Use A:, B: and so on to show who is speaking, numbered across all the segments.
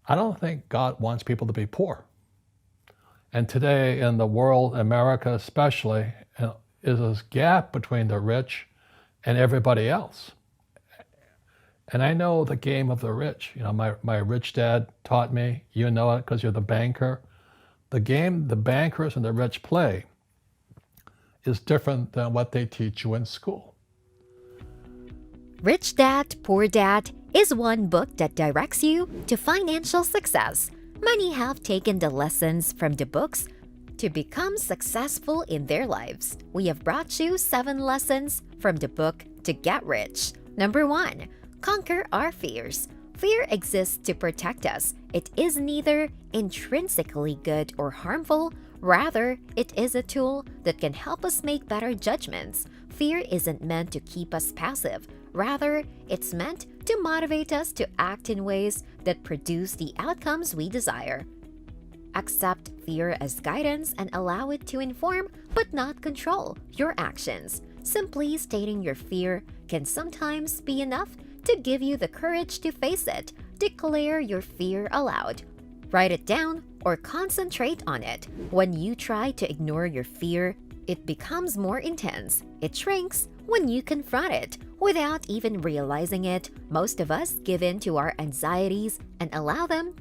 A: I don't think God wants people to be poor. And today in the world, America especially, is this gap between the rich and everybody else. And I know the game of the rich. My rich dad taught me, you know it because you're the banker. The game the bankers and the rich play is different than what they teach you in school.
B: Rich Dad, Poor Dad is one book that directs you to financial success. Many have taken the lessons from the books to become successful in their lives. We have brought you 7 lessons from the book to get rich. Number 1, conquer our fears. Fear exists to protect us. It is neither intrinsically good or harmful. Rather, it is a tool that can help us make better judgments. Fear isn't meant to keep us passive. Rather, it's meant to motivate us to act in ways that produce the outcomes we desire. Accept fear as guidance and allow it to inform but not control your actions. Simply stating your fear can sometimes be enough to give you the courage to face it. Declare your fear aloud. Write it down or concentrate on it. When you try to ignore your fear, it becomes more intense. It shrinks when you confront it. Without even realizing it, most of us give in to our anxieties and allow them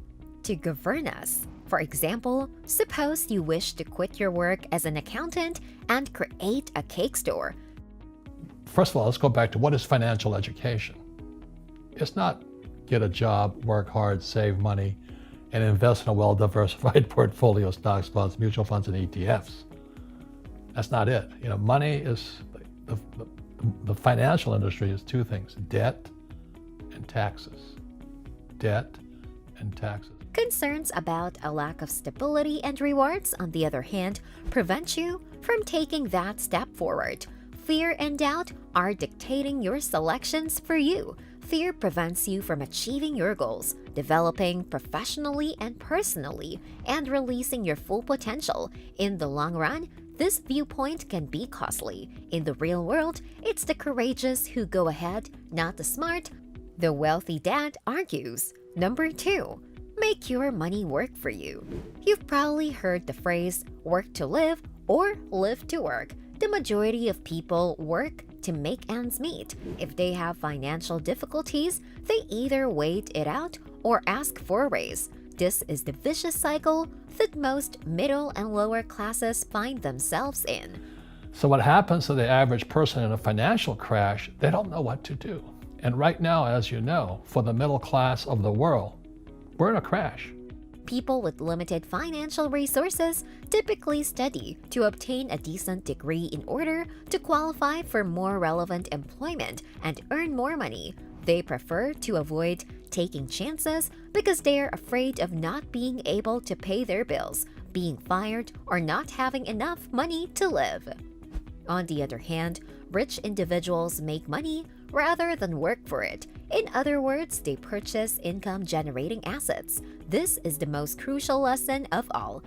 B: to govern us. For example, suppose you wish to quit your work as an accountant and create a cake store.
A: First of all, let's go back to what is financial education. It's not get a job, work hard, save money, and invest in a well-diversified portfolio of stocks, bonds, mutual funds, and ETFs. That's not it. Money is, the financial industry is 2 things, debt and taxes. Debt and taxes.
B: Concerns about a lack of stability and rewards, on the other hand, prevent you from taking that step forward. Fear and doubt are dictating your selections for you. Fear prevents you from achieving your goals, developing professionally and personally, and releasing your full potential. In the long run, this viewpoint can be costly. In the real world, it's the courageous who go ahead, not the smart, the wealthy dad argues. Number 2, make your money work for you. You've probably heard the phrase, work to live or live to work. The majority of people work to make ends meet. If they have financial difficulties, they either wait it out or ask for a raise. This is the vicious cycle that most middle and lower classes find themselves in.
A: So what happens to the average person in a financial crash, they don't know what to do. And right now, as you know, for the middle class of the world, we're in a crash.
B: People with limited financial resources typically study to obtain a decent degree in order to qualify for more relevant employment and earn more money. They prefer to avoid taking chances because they are afraid of not being able to pay their bills, being fired, or not having enough money to live. On the other hand, rich individuals make money rather than work for it. In other words, they purchase income-generating assets. This is the most crucial lesson of all.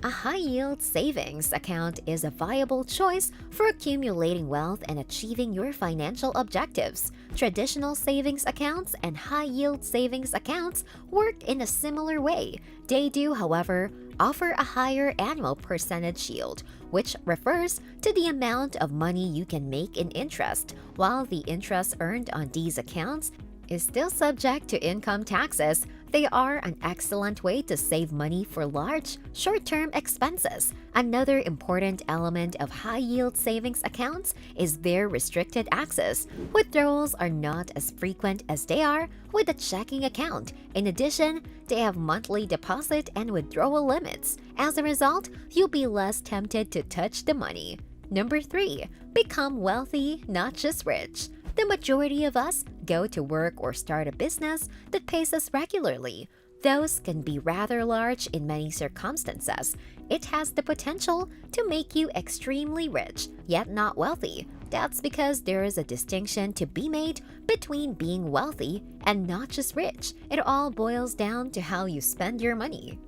B: A high-yield savings account is a viable choice for accumulating wealth and achieving your financial objectives. Traditional savings accounts and high-yield savings accounts work in a similar way. They do, however, offer a higher annual percentage yield, which refers to the amount of money you can make in interest. While the interest earned on these accounts is still subject to income taxes, they are an excellent way to save money for large, short-term expenses. Another important element of high-yield savings accounts is their restricted access. Withdrawals are not as frequent as they are with a checking account. In addition, they have monthly deposit and withdrawal limits. As a result, you'll be less tempted to touch the money. Number 3, become wealthy, not just rich. The majority of us go to work or start a business that pays us regularly. Those can be rather large in many circumstances. It has the potential to make you extremely rich, yet not wealthy. That's because there is a distinction to be made between being wealthy and not just rich. It all boils down to how you spend your money.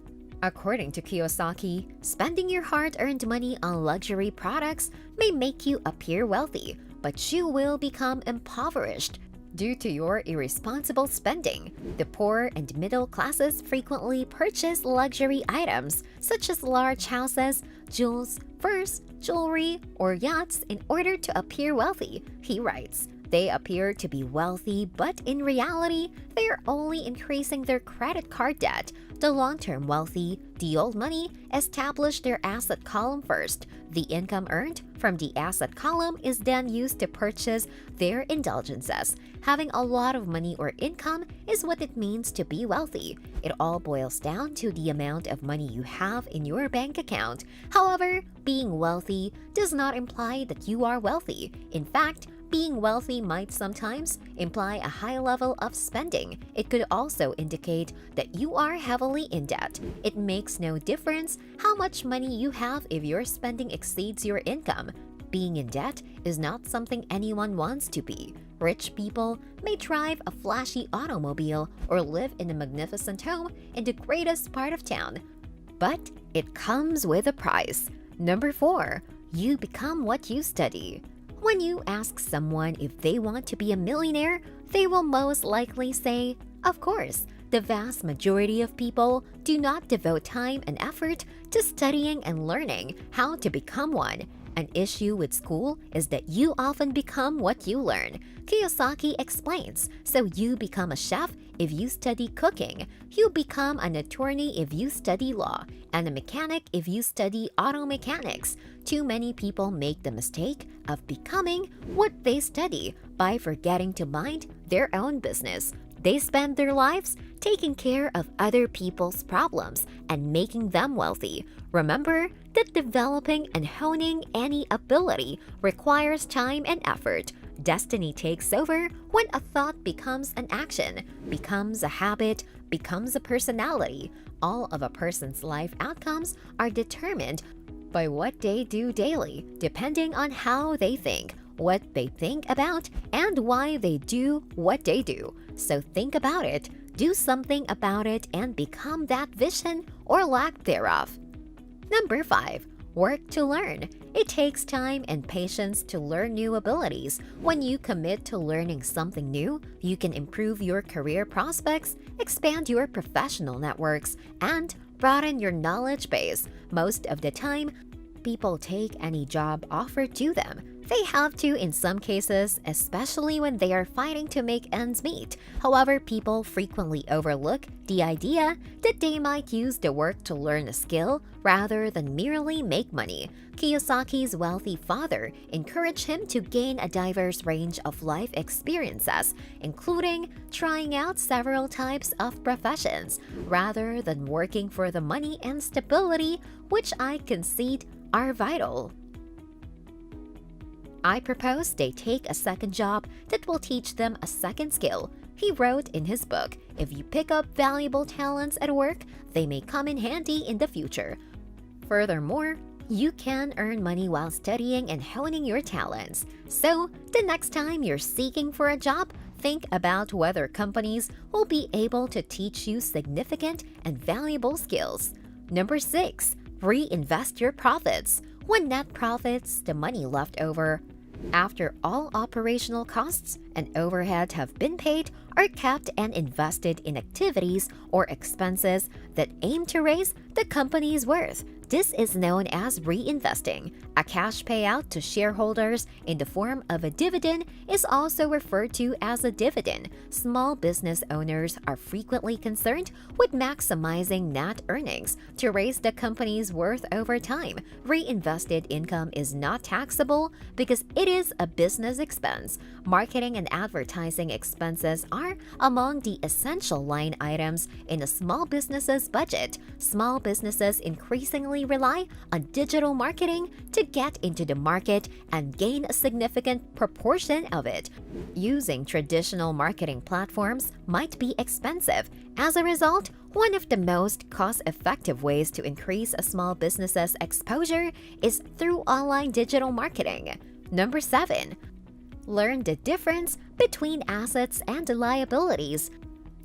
B: According to Kiyosaki, spending your hard-earned money on luxury products may make you appear wealthy, but you will become impoverished. Due to your irresponsible spending, the poor and middle classes frequently purchase luxury items such as large houses, jewels, furs, jewelry, or yachts in order to appear wealthy, he writes. They appear to be wealthy, but in reality, they are only increasing their credit card debt. The long-term wealthy, the old money, establish their asset column first. The income earned from the asset column is then used to purchase their indulgences. Having a lot of money or income is what it means to be wealthy. It all boils down to the amount of money you have in your bank account. However, being wealthy does not imply that you are wealthy. In fact, being wealthy might sometimes imply a high level of spending. It could also indicate that you are heavily in debt. It makes no difference how much money you have if your spending exceeds your income. Being in debt is not something anyone wants to be. Rich people may drive a flashy automobile or live in a magnificent home in the greatest part of town. But it comes with a price. Number 4, you become what you study. When you ask someone if they want to be a millionaire, they will most likely say, of course. The vast majority of people do not devote time and effort to studying and learning how to become one. An issue with school is that you often become what you learn. Kiyosaki explains, so you become a chef if you study cooking, you become an attorney if you study law, and a mechanic if you study auto mechanics. Too many people make the mistake of becoming what they study by forgetting to mind their own business. They spend their lives taking care of other people's problems and making them wealthy. Remember that developing and honing any ability requires time and effort. Destiny takes over when a thought becomes an action, becomes a habit, becomes a personality. All of a person's life outcomes are determined by what they do daily, depending on how they think, what they think about, and why they do what they do. So think about it, do something about it, and become that vision or lack thereof. Number 5. Work to learn. It takes time and patience to learn new abilities. When you commit to learning something new, you can improve your career prospects, expand your professional networks, and broaden your knowledge base. Most of the time, people take any job offered to them. They have to in some cases, especially when they are fighting to make ends meet. However, people frequently overlook the idea that they might use the work to learn a skill rather than merely make money. Kiyosaki's wealthy father encouraged him to gain a diverse range of life experiences, including trying out several types of professions, rather than working for the money and stability, which I concede are vital. I propose they take a second job that will teach them a second skill. He wrote in his book, if you pick up valuable talents at work, they may come in handy in the future. Furthermore, you can earn money while studying and honing your talents. So, the next time you're seeking for a job, think about whether companies will be able to teach you significant and valuable skills. Number 6. Reinvest your profits. When net profits, the money left over after all operational costs and overhead have been paid, are kept and invested in activities or expenses that aim to raise the company's worth. This is known as reinvesting. A cash payout to shareholders in the form of a dividend is also referred to as a dividend. Small business owners are frequently concerned with maximizing net earnings to raise the company's worth over time. Reinvested income is not taxable because it is a business expense. Marketing and advertising expenses are among the essential line items in a small business's budget. Small businesses increasingly rely on digital marketing to get into the market and gain a significant proportion of it. Using traditional marketing platforms might be expensive. As a result, one of the most cost-effective ways to increase a small business's exposure is through online digital marketing. Number 7. Learn the difference between assets and liabilities.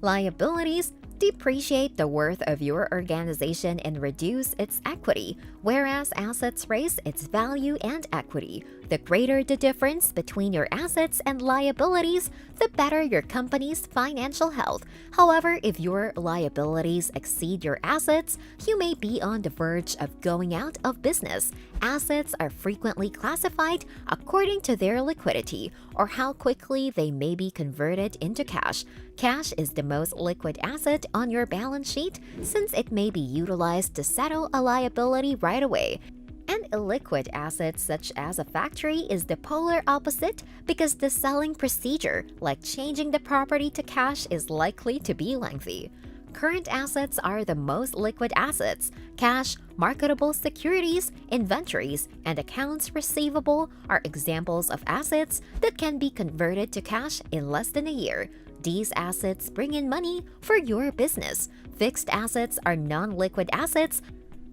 B: Liabilities depreciate the worth of your organization and reduce its equity, whereas assets raise its value and equity. The greater the difference between your assets and liabilities, the better your company's financial health. However, if your liabilities exceed your assets, you may be on the verge of going out of business. Assets are frequently classified according to their liquidity or how quickly they may be converted into cash. Cash is the most liquid asset on your balance sheet since it may be utilized to settle a liability right away. And illiquid assets such as a factory is the polar opposite because the selling procedure, like changing the property to cash, is likely to be lengthy. Current assets are the most liquid assets. Cash, marketable securities, inventories, and accounts receivable are examples of assets that can be converted to cash in less than a year. These assets bring in money for your business. Fixed assets are non-liquid assets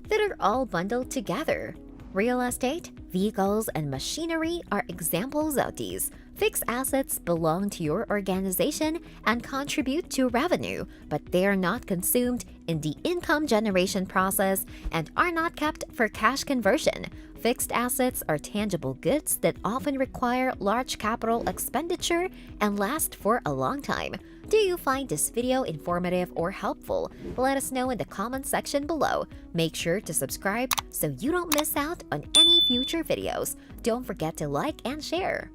B: that are all bundled together. Real estate, vehicles, and machinery are examples of these. Fixed assets belong to your organization and contribute to revenue, but they are not consumed in the income generation process and are not kept for cash conversion. Fixed assets are tangible goods that often require large capital expenditure and last for a long time. Do you find this video informative or helpful? Let us know in the comment section below. Make sure to subscribe so you don't miss out on any future videos. Don't forget to like and share.